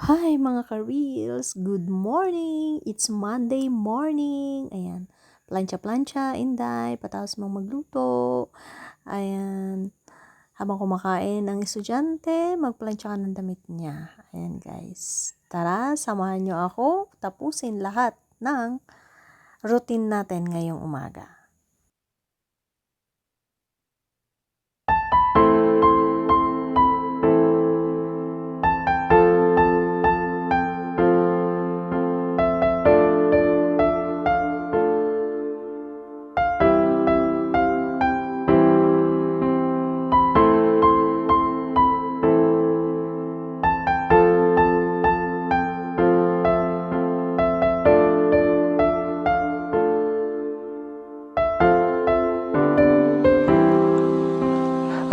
Hi mga ka-reels! Good morning! It's Monday morning! Ayan, plancha-plancha, inday, patapos mong magluto. Ayan, habang kumakain ang estudyante, magplancha ka ng damit niya. Ayan guys, tara, samahan nyo ako tapusin lahat ng routine natin ngayong umaga.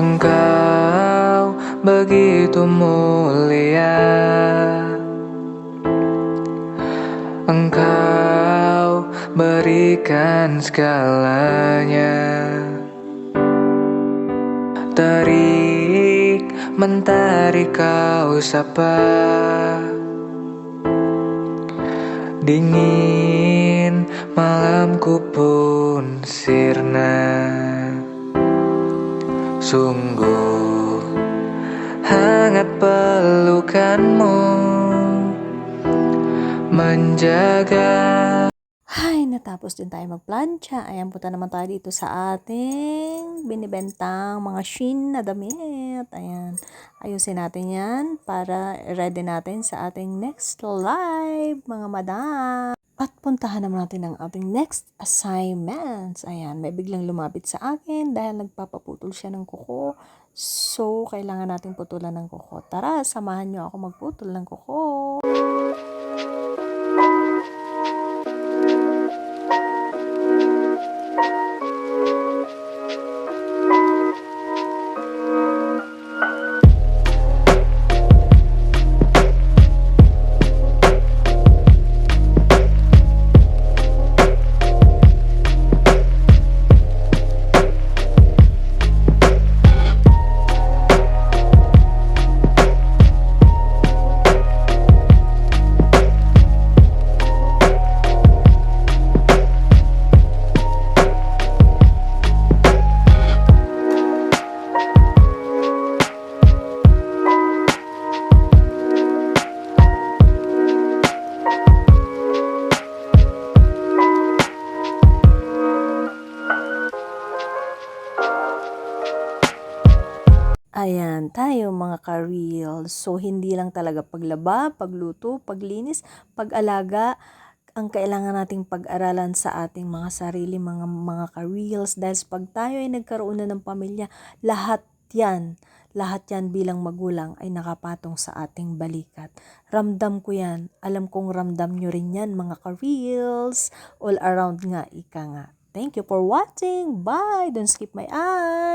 Engkau begitu mulia, Engkau berikan segalanya. Terik mentari kau sapa, dingin malamku pun sirna. Sungguh hangat pelukanmu menjaga. Hay, natapos din tayo magplancha. Ayan, punta naman tayo dito sa ating binibentang mga Shein na damit. Ayan, ayusin natin yan para ready natin sa ating next live, mga madam. At puntahan naman natin ang ating next assignments. Ayan, may biglang lumapit sa akin dahil nagpapaputol siya ng kuko. So, kailangan natin putulan ng kuko. Tara, samahan nyo ako magputol ng kuko. Ayan, tayo mga ka-reels. So, hindi lang talaga paglaba, pagluto, paglinis, pag-alaga ang kailangan nating pag-aralan sa ating mga sarili, mga ka-reels. Dahil pag tayo ay nagkaroon na ng pamilya, lahat yan bilang magulang ay nakapatong sa ating balikat. Ramdam ko yan. Alam kong ramdam nyo rin yan mga ka-reels. All around nga, ika nga. Thank you for watching. Bye! Don't skip my ad!